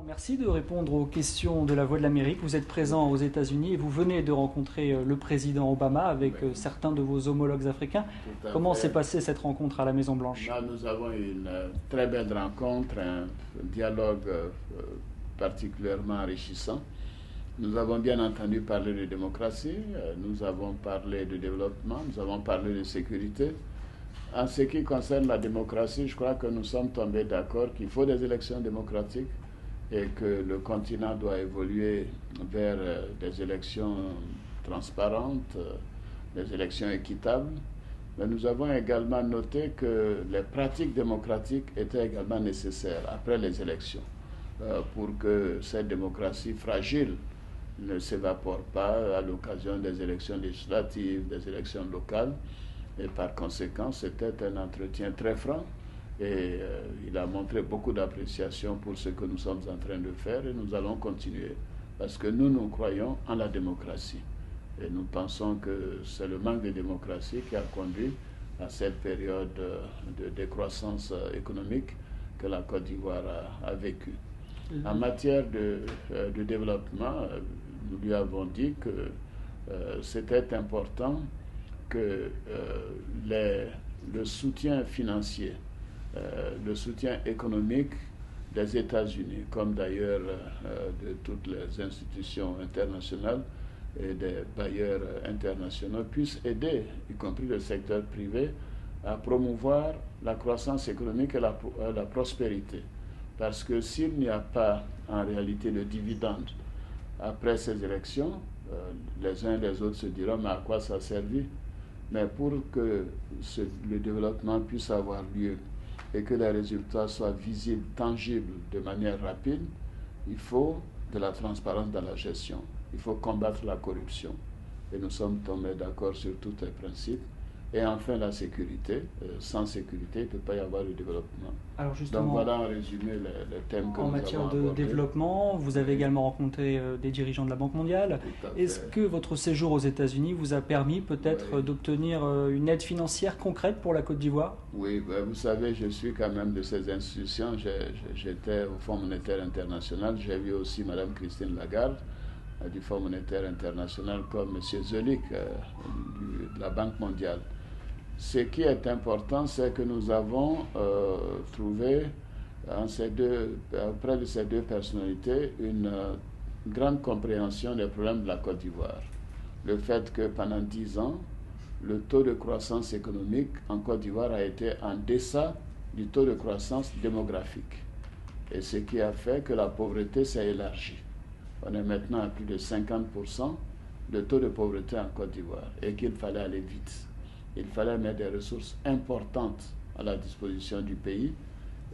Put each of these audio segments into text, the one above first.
Merci de répondre aux questions de la Voix de l'Amérique. Vous êtes présent aux États-Unis et vous venez de rencontrer le président Obama avec certains de vos homologues africains. Comment s'est passée cette rencontre à la Maison-Blanche? Là, nous avons eu une très belle rencontre, un dialogue particulièrement enrichissant. Nous avons bien entendu parler de démocratie, nous avons parlé de développement, nous avons parlé de sécurité. En ce qui concerne la démocratie, je crois que nous sommes tombés d'accord qu'il faut des élections démocratiques et que le continent doit évoluer vers des élections transparentes, des élections équitables. Mais nous avons également noté que les pratiques démocratiques étaient également nécessaires après les élections pour que cette démocratie fragile ne s'évapore pas à l'occasion des élections législatives, des élections locales. Et par conséquent, c'était un entretien très franc et il a montré beaucoup d'appréciation pour ce que nous sommes en train de faire et nous allons continuer parce que nous croyons en la démocratie. Et nous pensons que c'est le manque de démocratie qui a conduit à cette période de décroissance économique que la Côte d'Ivoire a vécue. En matière de développement, nous lui avons dit que c'était important que le soutien financier, le soutien économique des États-Unis, comme d'ailleurs de toutes les institutions internationales et des bailleurs internationaux, puissent aider, y compris le secteur privé, à promouvoir la croissance économique et la prospérité. Parce que s'il n'y a pas en réalité de dividendes après ces élections, les uns et les autres se diront mais à quoi ça a servi? Mais pour que le développement puisse avoir lieu et que les résultats soient visibles, tangibles de manière rapide, il faut de la transparence dans la gestion. Il faut combattre la corruption. Et nous sommes tombés d'accord sur tous les principes. Et enfin, la sécurité. Sans sécurité, il ne peut pas y avoir de développement. Alors justement, donc voilà en résumé les thèmes que nous avons abordés. En matière de développement, vous avez également rencontré des dirigeants de la Banque mondiale. Est-ce que votre séjour aux États-Unis vous a permis peut-être d'obtenir une aide financière concrète pour la Côte d'Ivoire? Oui, vous savez, je suis quand même de ces institutions. J'étais au Fonds monétaire international. J'ai vu aussi Mme Christine Lagarde du Fonds monétaire international comme M. Zolik de la Banque mondiale. Ce qui est important, c'est que nous avons trouvé auprès de ces deux personnalités une grande compréhension des problèmes de la Côte d'Ivoire. Le fait que pendant 10 ans, le taux de croissance économique en Côte d'Ivoire a été en deçà du taux de croissance démographique. Et ce qui a fait que la pauvreté s'est élargie. On est maintenant à plus de 50% de taux de pauvreté en Côte d'Ivoire et qu'il fallait aller vite. Il fallait mettre des ressources importantes à la disposition du pays.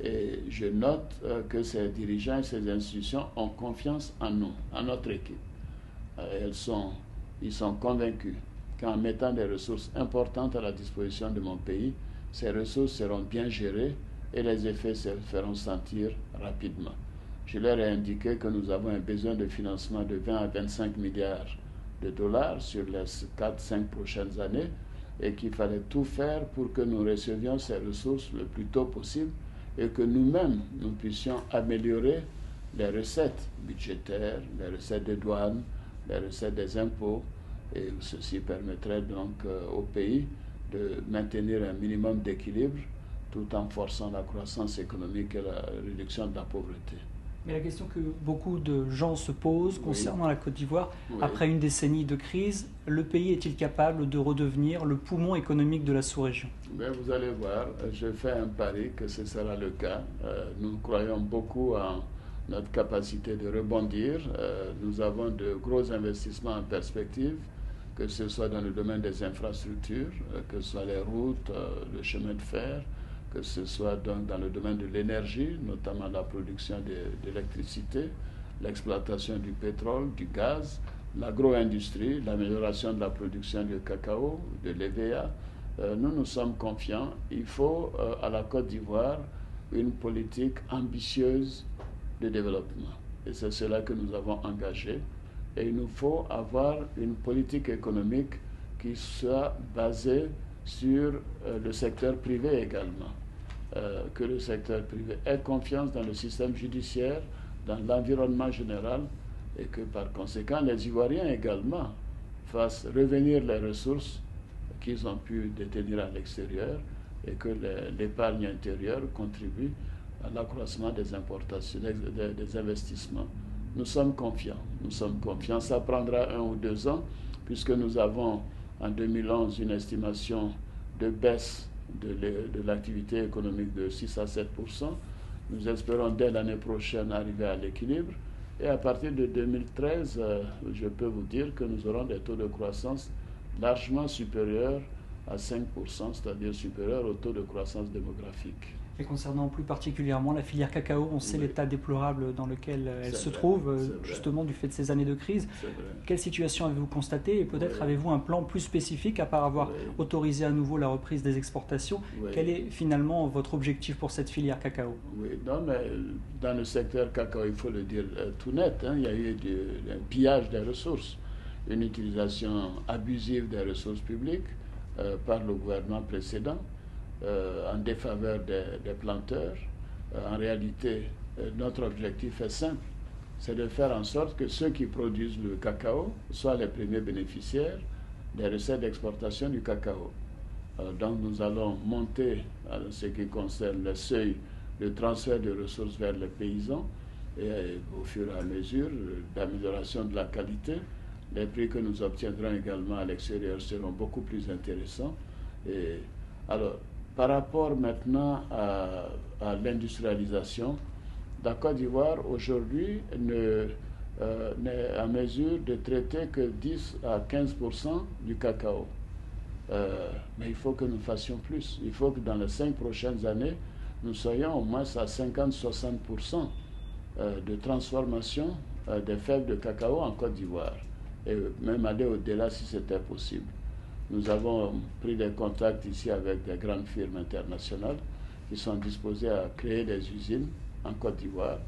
Et je note que ces dirigeants et ces institutions ont confiance en nous, en notre équipe. Ils sont convaincus qu'en mettant des ressources importantes à la disposition de mon pays, ces ressources seront bien gérées et les effets se feront sentir rapidement. Je leur ai indiqué que nous avons un besoin de financement de 20 à 25 milliards de dollars sur les 4-5 prochaines années et qu'il fallait tout faire pour que nous recevions ces ressources le plus tôt possible et que nous-mêmes, nous puissions améliorer les recettes budgétaires, les recettes des douanes, les recettes des impôts. Et ceci permettrait donc au pays de maintenir un minimum d'équilibre tout en forçant la croissance économique et la réduction de la pauvreté. Mais la question que beaucoup de gens se posent concernant la Côte d'Ivoire, après une décennie de crise, le pays est-il capable de redevenir le poumon économique de la sous-région? Vous allez voir, je fais un pari que ce sera le cas. Nous croyons beaucoup en notre capacité de rebondir. Nous avons de gros investissements en perspective, que ce soit dans le domaine des infrastructures, que ce soit les routes, le chemin de fer, que ce soit donc dans le domaine de l'énergie, notamment la production d'électricité, l'exploitation du pétrole, du gaz, l'agro-industrie, l'amélioration de la production du cacao, de l'EVA. Nous sommes confiants. Il faut à la Côte d'Ivoire une politique ambitieuse de développement. Et c'est cela que nous avons engagé. Et il nous faut avoir une politique économique qui soit basée sur le secteur privé également. Que le secteur privé ait confiance dans le système judiciaire, dans l'environnement général et que par conséquent les Ivoiriens également fassent revenir les ressources qu'ils ont pu détenir à l'extérieur et que l'épargne intérieure contribue à l'accroissement des importations, des investissements. Nous sommes confiants. Ça prendra 1 ou 2 ans puisque nous avons en 2011 une estimation de baisse de l'activité économique de 6 à 7%. Nous espérons dès l'année prochaine arriver à l'équilibre. Et à partir de 2013, je peux vous dire que nous aurons des taux de croissance largement supérieurs à 5%, c'est-à-dire supérieurs au taux de croissance démographique. Et concernant plus particulièrement la filière cacao, on sait l'état déplorable dans lequel elle se trouve, justement du fait de ces années de crise. Quelle situation avez-vous constatée et peut-être avez-vous un plan plus spécifique à part avoir autorisé à nouveau la reprise des exportations? Quel est finalement votre objectif pour cette filière cacao? Oui, non, mais dans le secteur cacao, il faut le dire tout net, il y a eu un pillage des ressources, une utilisation abusive des ressources publiques par le gouvernement précédent. En défaveur des planteurs. En réalité, notre objectif est simple, c'est de faire en sorte que ceux qui produisent le cacao soient les premiers bénéficiaires des recettes d'exportation du cacao. Donc nous allons monter en ce qui concerne le seuil de transfert de ressources vers les paysans et au fur et à mesure d'amélioration de la qualité, les prix que nous obtiendrons également à l'extérieur seront beaucoup plus intéressants. Et alors, par rapport maintenant à l'industrialisation, la Côte d'Ivoire aujourd'hui n'est en mesure de traiter que 10 à 15% du cacao. Mais il faut que nous fassions plus. Il faut que dans les 5 prochaines années, nous soyons au moins à 50-60% de transformation des fèves de cacao en Côte d'Ivoire. Et même aller au-delà si c'était possible. Nous avons pris des contacts ici avec des grandes firmes internationales qui sont disposées à créer des usines en Côte d'Ivoire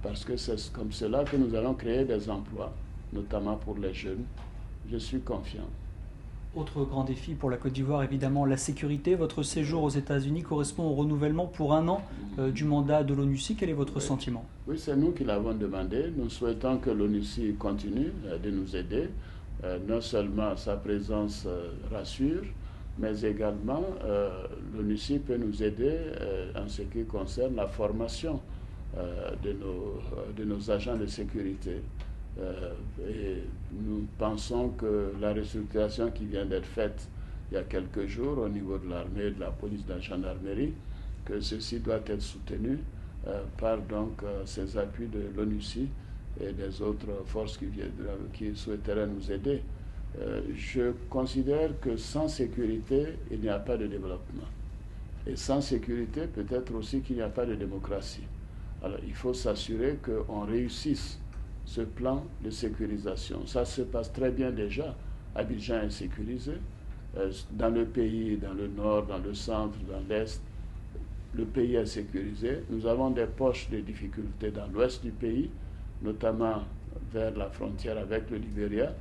parce que c'est comme cela que nous allons créer des emplois, notamment pour les jeunes. Je suis confiant. Autre grand défi pour la Côte d'Ivoire, évidemment, la sécurité. Votre séjour aux États-Unis correspond au renouvellement pour 1 an du mandat de l'ONUCI. Quel est votre sentiment? Oui, c'est nous qui l'avons demandé. Nous souhaitons que l'ONUCI continue de nous aider. Non seulement sa présence rassure, mais également l'ONUCI peut nous aider en ce qui concerne la formation de nos agents de sécurité. Et nous pensons que la restructuration qui vient d'être faite il y a quelques jours au niveau de l'armée, de la police, de la gendarmerie, que ceci doit être soutenu par donc ces appuis de l'ONUCI et des autres forces qui souhaiteraient nous aider. Je considère que sans sécurité, il n'y a pas de développement. Et sans sécurité, peut-être aussi qu'il n'y a pas de démocratie. Alors, il faut s'assurer qu'on réussisse ce plan de sécurisation. Ça se passe très bien déjà. Abidjan est sécurisé. Dans le pays, dans le nord, dans le centre, dans l'est, le pays est sécurisé. Nous avons des poches de difficultés dans l'ouest du pays, notamment vers la frontière avec le Libéria.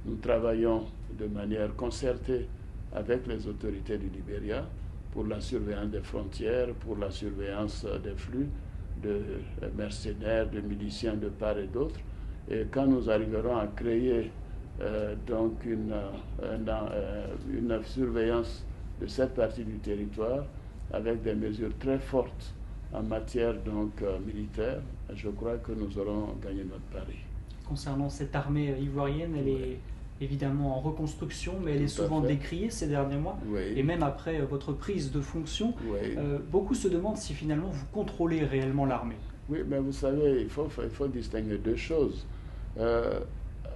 Nous travaillons de manière concertée avec les autorités du Libéria pour la surveillance des frontières, pour la surveillance des flux de mercenaires, de miliciens de part et d'autre. Et quand nous arriverons à créer donc une surveillance de cette partie du territoire avec des mesures très fortes en matière donc militaire, je crois que nous aurons gagné notre pari. Concernant cette armée ivoirienne, elle est évidemment en reconstruction, mais elle est souvent décriée ces derniers mois. Et même après votre prise de fonction, beaucoup se demandent si finalement vous contrôlez réellement l'armée. Oui, mais vous savez, il faut distinguer 2 choses.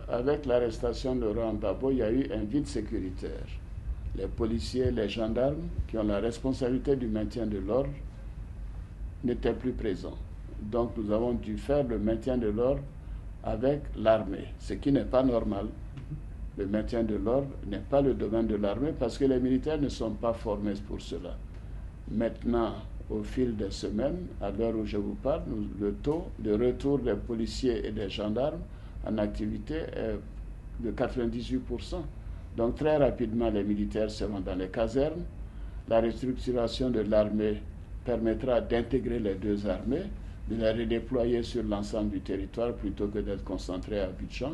Avec l'arrestation de Laurent Gbagbo, il y a eu un vide sécuritaire. Les policiers, les gendarmes, qui ont la responsabilité du maintien de l'ordre, n'étaient plus présents. Donc nous avons dû faire le maintien de l'ordre avec l'armée, ce qui n'est pas normal. Le maintien de l'ordre n'est pas le domaine de l'armée parce que les militaires ne sont pas formés pour cela. Maintenant, au fil des semaines, à l'heure où je vous parle, le taux de retour des policiers et des gendarmes en activité est de 98%. Donc très rapidement, les militaires seront dans les casernes. La restructuration de l'armée permettra d'intégrer les 2 armées. de les redéployer sur l'ensemble du territoire plutôt que d'être concentrés à Abidjan.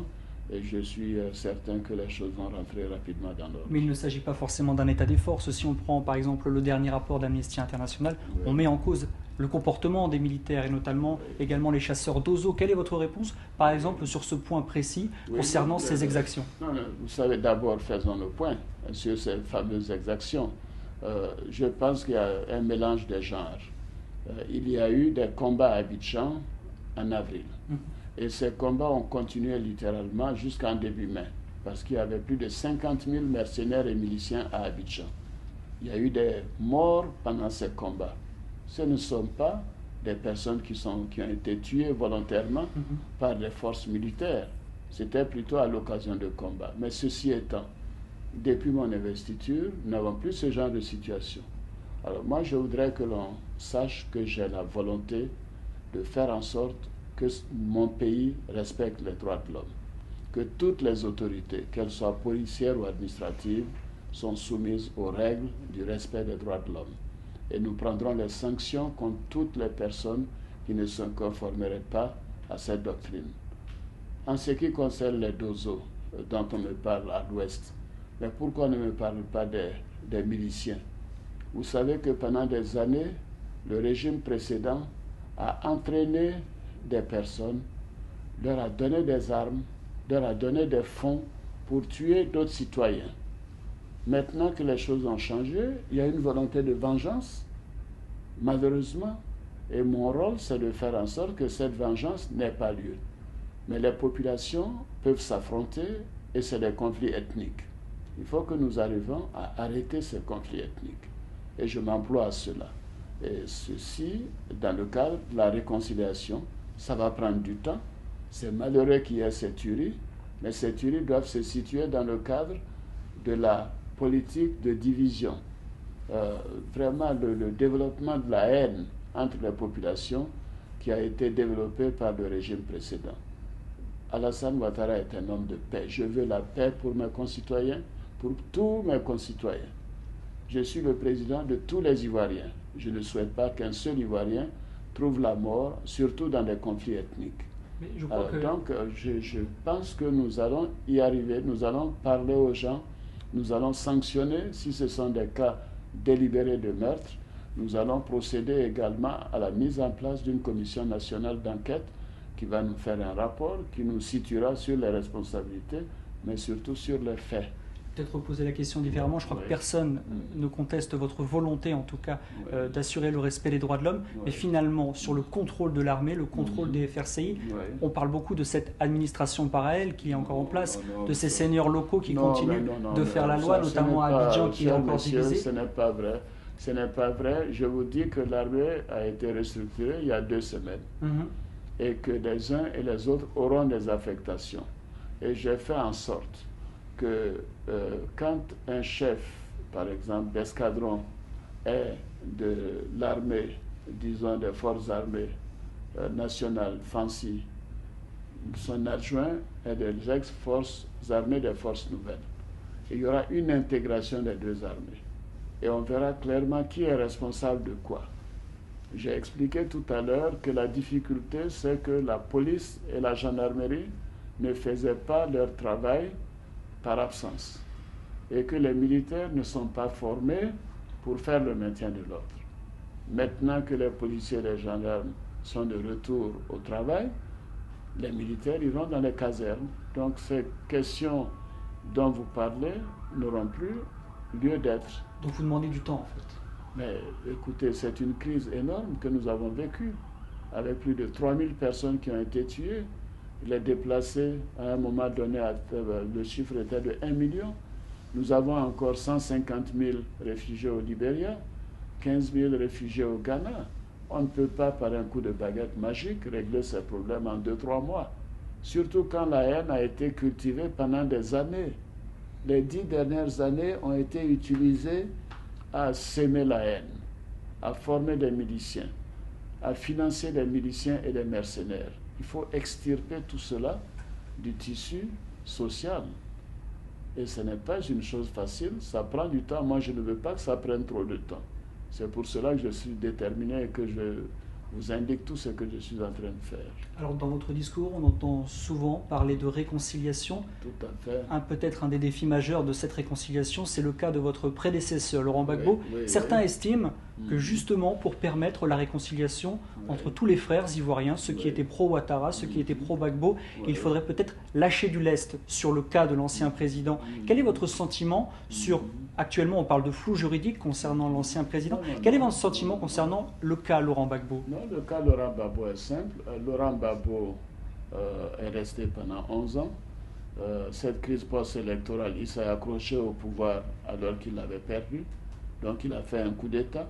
Et je suis certain que les choses vont rentrer rapidement dans l'ordre. Mais il ne s'agit pas forcément d'un état des forces. Si on prend par exemple le dernier rapport d'Amnesty International, oui, on met en cause le comportement des militaires et notamment également les chasseurs d'oiseaux. Quelle est votre réponse, par exemple, sur ce point précis concernant ces exactions? Non, vous savez, d'abord, faisons le point sur ces fameuses exactions. Je pense qu'il y a un mélange des genres. Il y a eu des combats à Abidjan en avril. Et ces combats ont continué littéralement jusqu'en début mai, parce qu'il y avait plus de 50 000 mercenaires et miliciens à Abidjan. Il y a eu des morts pendant ces combats. Ce ne sont pas des personnes qui ont été tuées volontairement par les forces militaires. C'était plutôt à l'occasion de combats. Mais ceci étant, depuis mon investiture, nous n'avons plus ce genre de situation. Alors moi, je voudrais que l'on sache que j'ai la volonté de faire en sorte que mon pays respecte les droits de l'homme, que toutes les autorités, qu'elles soient policières ou administratives, sont soumises aux règles du respect des droits de l'homme. Et nous prendrons les sanctions contre toutes les personnes qui ne se conformeraient pas à cette doctrine. En ce qui concerne les dozos dont on me parle à l'ouest, mais pourquoi on ne me parle pas des miliciens? Vous savez que pendant des années, le régime précédent a entraîné des personnes, leur a donné des armes, leur a donné des fonds pour tuer d'autres citoyens. Maintenant que les choses ont changé, il y a une volonté de vengeance, malheureusement, et mon rôle, c'est de faire en sorte que cette vengeance n'ait pas lieu. Mais les populations peuvent s'affronter et c'est des conflits ethniques. Il faut que nous arrivions à arrêter ces conflits ethniques. Et je m'emploie à cela. Et ceci, dans le cadre de la réconciliation, ça va prendre du temps. C'est malheureux qu'il y ait ces tueries, mais ces tueries doivent se situer dans le cadre de la politique de division. Vraiment, le développement de la haine entre les populations qui a été développé par le régime précédent. Alassane Ouattara est un homme de paix. Je veux la paix pour mes concitoyens, pour tous mes concitoyens. Je suis le président de tous les Ivoiriens. Je ne souhaite pas qu'un seul Ivoirien trouve la mort, surtout dans des conflits ethniques. Donc, je pense que nous allons y arriver. Nous allons parler aux gens. Nous allons sanctionner si ce sont des cas délibérés de meurtre. Nous allons procéder également à la mise en place d'une commission nationale d'enquête qui va nous faire un rapport qui nous situera sur les responsabilités, mais surtout sur les faits. Peut-être reposer la question différemment. Je crois que personne ne conteste votre volonté, en tout cas, d'assurer le respect des droits de l'homme. Mais finalement, sur le contrôle de l'armée, le contrôle des FRCI, on parle beaucoup de cette administration parallèle qui est encore en place, de ces seigneurs locaux qui continuent de faire la loi, notamment à Abidjan, qui est encore divisé. Ce n'est pas vrai. Ce n'est pas vrai. Je vous dis que l'armée a été restructurée il y a 2 semaines. Et que les uns et les autres auront des affectations. Et j'ai fait en sorte que quand un chef, par exemple, d'escadron est de l'armée, disons des forces armées nationales, Fancy, son adjoint est des ex-forces armées des forces nouvelles. Il y aura une intégration des 2 armées. Et on verra clairement qui est responsable de quoi. J'ai expliqué tout à l'heure que la difficulté, c'est que la police et la gendarmerie ne faisaient pas leur travail par absence et que les militaires ne sont pas formés pour faire le maintien de l'ordre. Maintenant que les policiers et les gendarmes sont de retour au travail, les militaires iront dans les casernes. Donc ces questions dont vous parlez n'auront plus lieu d'être. Donc vous demandez du temps en fait. Mais écoutez, c'est une crise énorme que nous avons vécue, avec plus de 3000 personnes qui ont été tuées. Les déplacés, à un moment donné, le chiffre était de 1 million. Nous avons encore 150 000 réfugiés au Libéria, 15 000 réfugiés au Ghana. On ne peut pas, par un coup de baguette magique, régler ces problèmes en 2-3 mois. Surtout quand la haine a été cultivée pendant des années. Les 10 dernières années ont été utilisées à s'aimer la haine, à former des miliciens, à financer les miliciens et les mercenaires. Il faut extirper tout cela du tissu social. Et ce n'est pas une chose facile, ça prend du temps. Moi, je ne veux pas que ça prenne trop de temps. C'est pour cela que je suis déterminé et que vous indique tout ce que je suis en train de faire. Alors dans votre discours, on entend souvent parler de réconciliation. Tout à fait. Peut-être un des défis majeurs de cette réconciliation, c'est le cas de votre prédécesseur, Laurent Gbagbo. Certains estiment que justement pour permettre la réconciliation entre tous les frères ivoiriens, ceux qui étaient pro-Ouattara, ceux qui étaient pro-Gbagbo, il faudrait peut-être lâcher du lest sur le cas de l'ancien président. Quel est votre sentiment sur... Actuellement, on parle de flou juridique concernant l'ancien président. Quel est votre sentiment concernant le cas Laurent Gbagbo? Non, le cas Laurent Gbagbo est simple. Laurent Gbagbo est resté pendant 11 ans. Cette crise post-électorale, il s'est accroché au pouvoir alors qu'il l'avait perdu. Donc il a fait un coup d'État.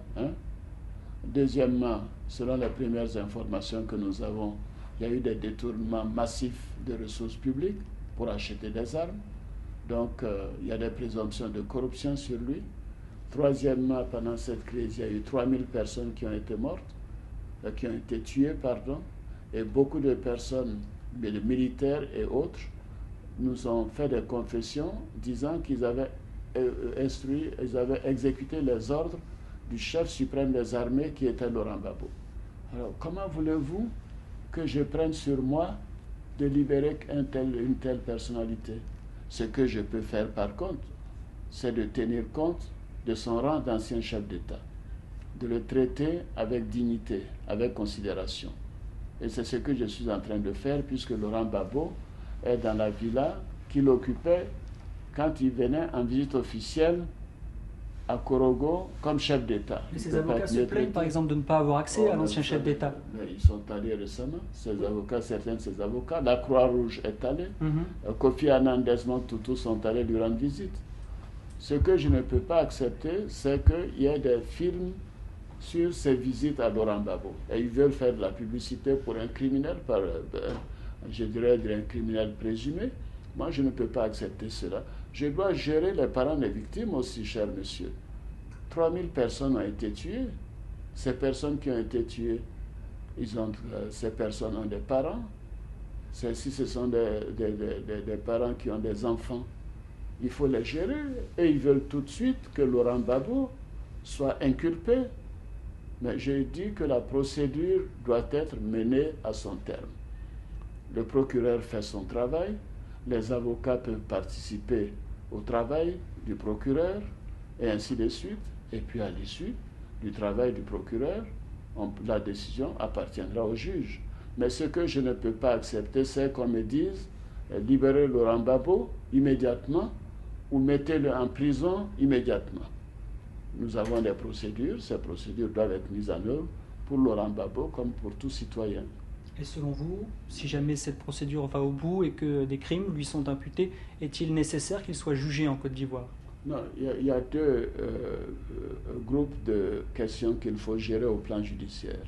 Deuxièmement, selon les premières informations que nous avons, il y a eu des détournements massifs de ressources publiques pour acheter des armes. Donc, il y a des présomptions de corruption sur lui. Troisièmement, pendant cette crise, il y a eu 3000 personnes qui ont été mortes, qui ont été tuées, pardon, et beaucoup de personnes, de militaires et autres, nous ont fait des confessions disant qu'ils avaient ils avaient exécuté les ordres du chef suprême des armées qui était Laurent Gbagbo. Alors, comment voulez-vous que je prenne sur moi de libérer une telle personnalité? Ce que je peux faire par contre, c'est de tenir compte de son rang d'ancien chef d'État, de le traiter avec dignité, avec considération. Et c'est ce que je suis en train de faire puisque Laurent Gbagbo est dans la villa qu'il occupait quand il venait en visite officielle à Korogo comme chef d'État. Mais ces avocats se plaignent par exemple de ne pas avoir accès à l'ancien chef d'État. Ils sont allés récemment, certains de ces avocats. La Croix-Rouge est allée. Kofi Annan, Desmond Tutu sont allés lui rendre visite. Ce que je ne peux pas accepter, c'est qu'il y ait des films sur ces visites à Laurent Gbagbo. Et ils veulent faire de la publicité pour un criminel, je dirais un criminel présumé. Moi, je ne peux pas accepter cela. Je dois gérer les parents des victimes aussi, cher monsieur. 3000 personnes ont été tuées. Ces personnes qui ont été tuées, ces personnes ont des parents. Si ce sont des parents qui ont des enfants, il faut les gérer. Et ils veulent tout de suite que Laurent Gbagbo soit inculpé. Mais j'ai dit que la procédure doit être menée à son terme. Le procureur fait son travail. Les avocats peuvent participer au travail du procureur et ainsi de suite. Et puis à l'issue du travail du procureur, la décision appartiendra au juge. Mais ce que je ne peux pas accepter, c'est qu'on me dise libérez Laurent Gbagbo immédiatement ou mettez-le en prison immédiatement. Nous avons des procédures, ces procédures doivent être mises en œuvre pour Laurent Gbagbo comme pour tout citoyen. Et selon vous, si jamais cette procédure va au bout et que des crimes lui sont imputés, est-il nécessaire qu'il soit jugé en Côte d'Ivoire? Non, il y a deux groupes de questions qu'il faut gérer au plan judiciaire.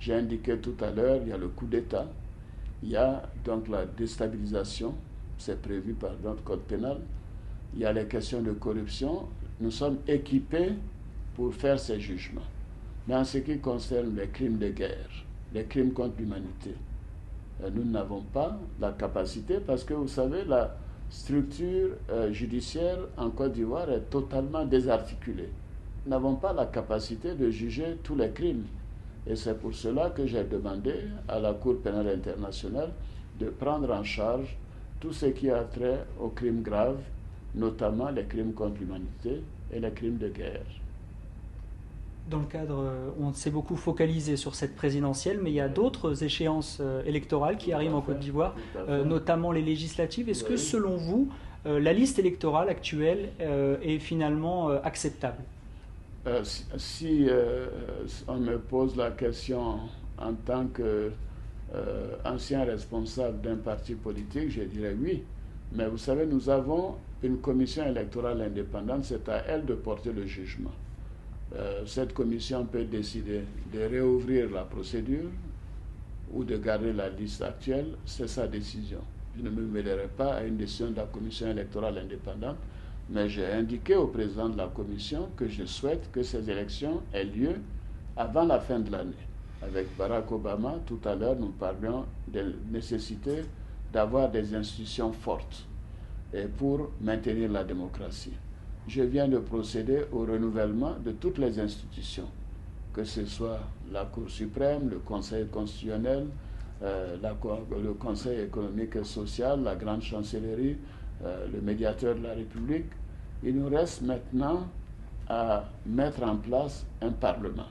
J'ai indiqué tout à l'heure, il y a le coup d'État, il y a donc la déstabilisation, c'est prévu par notre code pénal, il y a les questions de corruption. Nous sommes équipés pour faire ces jugements. Mais en ce qui concerne les crimes de guerre, les crimes contre l'humanité, nous n'avons pas la capacité parce que vous savez, la structure judiciaire en Côte d'Ivoire est totalement désarticulée. Nous n'avons pas la capacité de juger tous les crimes. Et c'est pour cela que j'ai demandé à la Cour pénale internationale de prendre en charge tout ce qui a trait aux crimes graves, notamment les crimes contre l'humanité et les crimes de guerre. Dans le cadre, on s'est beaucoup focalisé sur cette présidentielle, mais il y a d'autres échéances électorales qui arrivent en Côte d'Ivoire, notamment les législatives. Est-ce que, selon vous, la liste électorale actuelle est finalement acceptable? Si on me pose la question en tant qu'ancien responsable d'un parti politique, je dirais oui. Mais vous savez, nous avons une commission électorale indépendante, c'est à elle de porter le jugement. Cette commission peut décider de réouvrir la procédure ou de garder la liste actuelle, c'est sa décision. Je ne me mêlerai pas à une décision de la commission électorale indépendante, mais j'ai indiqué au président de la commission que je souhaite que ces élections aient lieu avant la fin de l'année. Avec Barack Obama, tout à l'heure, nous parlions de la nécessité d'avoir des institutions fortes et pour maintenir la démocratie. Je viens de procéder au renouvellement de toutes les institutions, que ce soit la Cour suprême, le Conseil constitutionnel, le Conseil économique et social, la grande chancellerie, le médiateur de la République. Il nous reste maintenant à mettre en place un Parlement,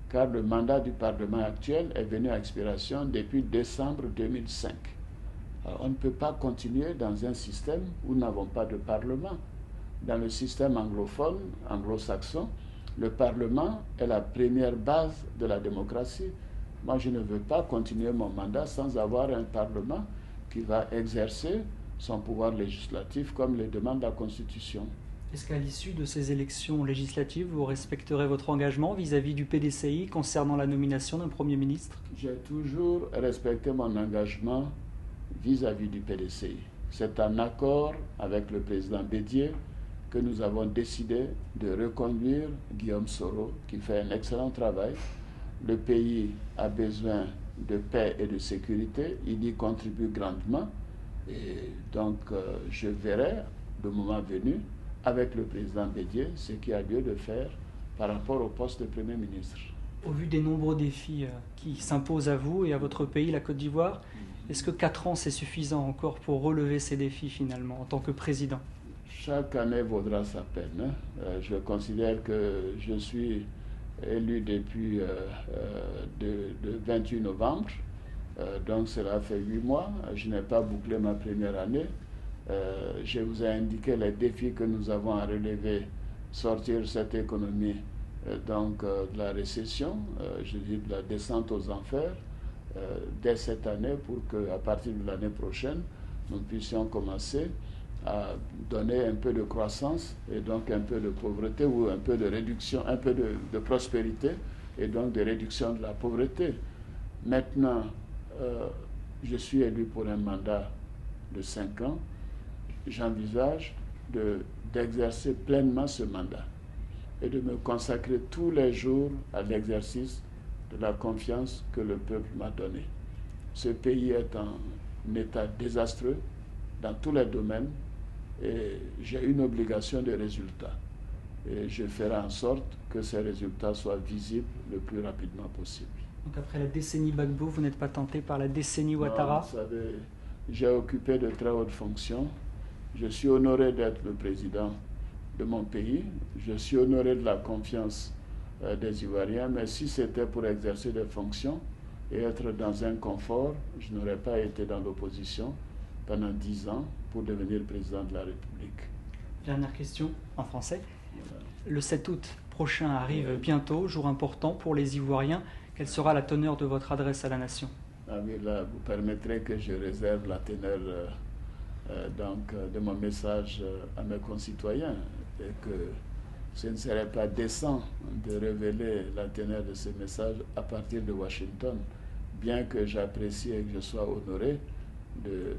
car le mandat du Parlement actuel est venu à expiration depuis décembre 2005. Alors, on ne peut pas continuer dans un système où nous n'avons pas de Parlement. Dans le système anglophone, anglo-saxon, le Parlement est la première base de la démocratie. Moi, je ne veux pas continuer mon mandat sans avoir un Parlement qui va exercer son pouvoir législatif comme le demande la Constitution. Est-ce qu'à l'issue de ces élections législatives, vous respecterez votre engagement vis-à-vis du PDCI concernant la nomination d'un Premier ministre? J'ai toujours respecté mon engagement vis-à-vis du PDCI. C'est en accord avec le président Bédié que nous avons décidé de reconduire Guillaume Soro, qui fait un excellent travail. Le pays a besoin de paix et de sécurité, il y contribue grandement. Et donc, je verrai, le moment venu, avec le président Bédié, ce qu'il y a lieu de faire par rapport au poste de Premier ministre. Au vu des nombreux défis qui s'imposent à vous et à votre pays, la Côte d'Ivoire, est-ce que 4 ans, c'est suffisant encore pour relever ces défis finalement, en tant que président? Chaque année vaudra sa peine. Je considère que je suis élu depuis le 28 novembre, donc cela fait 8 mois. Je n'ai pas bouclé ma première année. Je vous ai indiqué les défis que nous avons à relever, sortir cette économie de la récession, je dis de la descente aux enfers, dès cette année pour qu'à partir de l'année prochaine, nous puissions commencer à donner un peu de croissance et donc un peu de pauvreté ou un peu de réduction, un peu de prospérité et donc de réduction de la pauvreté. Maintenant, je suis élu pour un mandat de 5 ans. J'envisage d'exercer pleinement ce mandat et de me consacrer tous les jours à l'exercice de la confiance que le peuple m'a donnée. Ce pays est en état désastreux dans tous les domaines et j'ai une obligation de résultat. Et je ferai en sorte que ces résultats soient visibles le plus rapidement possible. Donc après la décennie Gbagbo, vous n'êtes pas tenté par la décennie Ouattara? Non, vous savez, j'ai occupé de très hautes fonctions. Je suis honoré d'être le président de mon pays. Je suis honoré de la confiance des Ivoiriens. Mais si c'était pour exercer des fonctions et être dans un confort, je n'aurais pas été dans l'opposition pendant 10 ans pour devenir président de la République. Dernière question en français. Voilà. Le 7 août prochain arrive bientôt, jour important pour les Ivoiriens. Quelle sera la teneur de votre adresse à la nation? Ah oui, là, vous permettrez que je réserve la teneur de mon message à mes concitoyens et que ce ne serait pas décent de révéler la teneur de ce message à partir de Washington, bien que j'apprécie et que je sois honoré de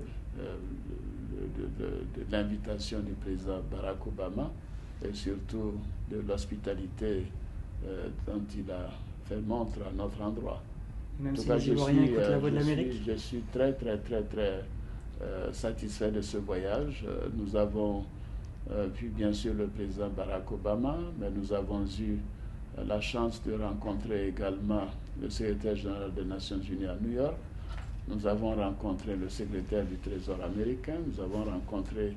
l'invitation du président Barack Obama et surtout de l'hospitalité dont il a fait montre à notre endroit. Même si les Ivoiriens écoutent la voix de l'Amérique. Je suis très satisfait de ce voyage. Nous avons vu bien sûr le président Barack Obama, mais nous avons eu la chance de rencontrer également le secrétaire général des Nations Unies à New York. Nous avons rencontré le secrétaire du Trésor américain, nous avons rencontré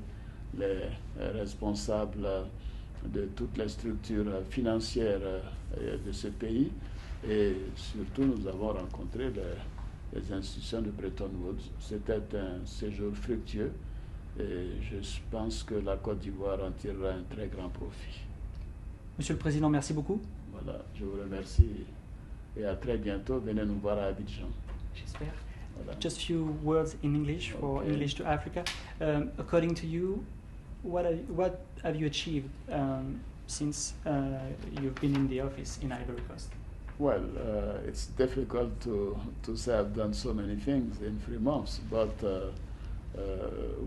les responsables de toutes les structures financières de ce pays et surtout nous avons rencontré les institutions de Bretton Woods. C'était un séjour fructueux et je pense que la Côte d'Ivoire en tirera un très grand profit. Monsieur le Président, merci beaucoup. Voilà, je vous remercie et à très bientôt. Venez nous voir à Abidjan. J'espère. Voilà. Just few words in English for English to Africa. According to you, what have you achieved since you've been in the office in Ivory Coast? Well, it's difficult to say I've done so many things in 3 months, but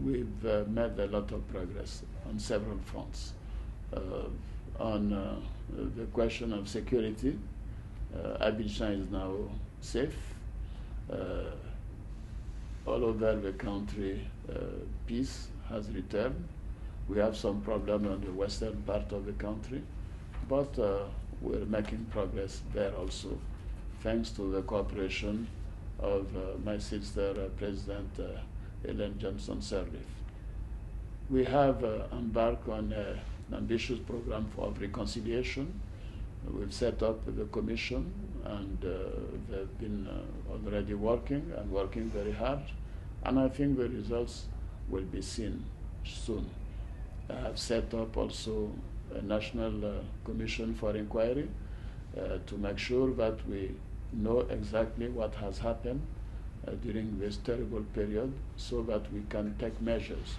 we've made a lot of progress on several fronts. On the question of security, Abidjan is now safe. All over the country, peace has returned. We have some problem on the western part of the country, but we're making progress there also, thanks to the cooperation of my sister, President Ellen Johnson Sirleaf. We have embarked on an ambitious program of reconciliation. We've set up the commission, and they've been already working very hard, and I think the results will be seen soon. I have set up also a national commission for inquiry to make sure that we know exactly what has happened during this terrible period, so that we can take measures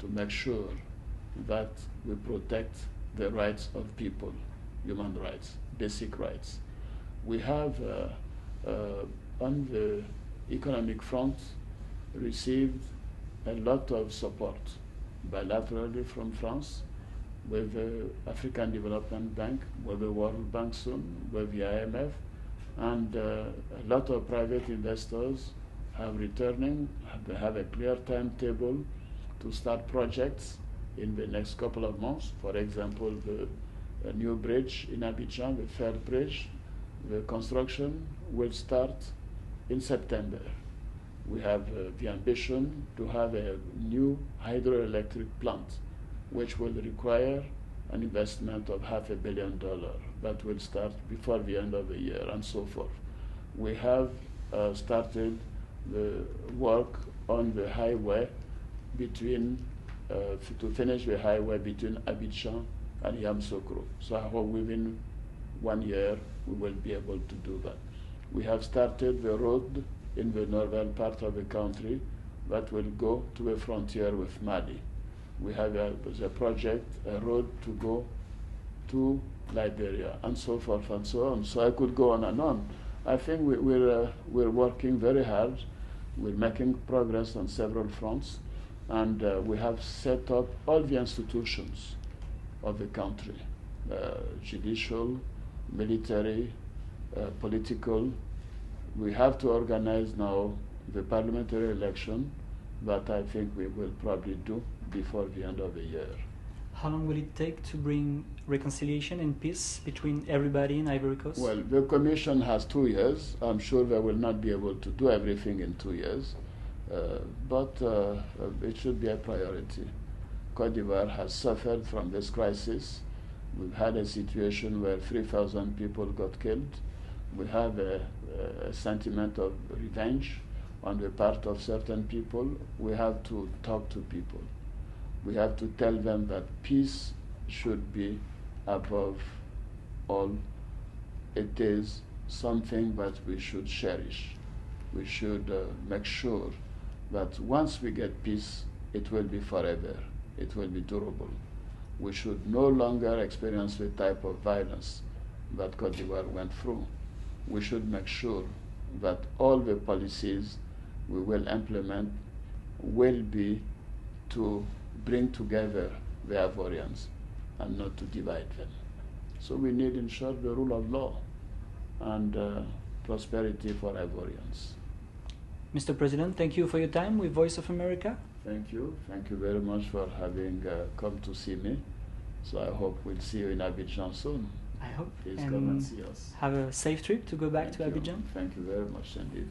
to make sure that we protect the rights of people, human rights, basic rights. We have, on the economic front, received a lot of support bilaterally from France, with the African Development Bank, with the World Bank soon, with the IMF, and a lot of private investors have returning. They have a clear timetable to start projects in the next couple of months. For example, the new bridge in Abidjan, the third bridge, the construction will start in September. We have the ambition to have a new hydroelectric plant, which will require an investment of $500 million that will start before the end of the year, and so forth. We have started the work on the highway between, to finish the highway between Abidjan and Yamoussoukro. So I hope within 1 year we will be able to do that. We have started the road in the northern part of the country that will go to the frontier with Mali. We have a project, a road to go to Liberia, and so forth and so on. So I could go on and on. I think we're working very hard. We're making progress on several fronts, and we have set up all the institutions of the country, judicial, military, political. We have to organize now the parliamentary election, that I think we will probably do before the end of the year. How long will it take to bring reconciliation and peace between everybody in Ivory Coast? Well, the Commission has 2 years. I'm sure they will not be able to do everything in 2 years, but it should be a priority. Côte d'Ivoire has suffered from this crisis. We've had a situation where 3,000 people got killed. We have a sentiment of revenge on the part of certain people. We have to talk to people. We have to tell them that peace should be above all. It is something that we should cherish. We should make sure that once we get peace, it will be forever. It will be durable. We should no longer experience the type of violence that Côte d'Ivoire went through. We should make sure that all the policies we will implement will be to bring together the Ivorians and not to divide them. So we need, in short, the rule of law and prosperity for Ivorians. Mr. President, thank you for your time with Voice of America. Thank you. Thank you very much for having come to see me. So I hope we'll see you in Abidjan soon. I hope. Please come and see us. Have a safe trip to go back to Abidjan. Thank you very much indeed.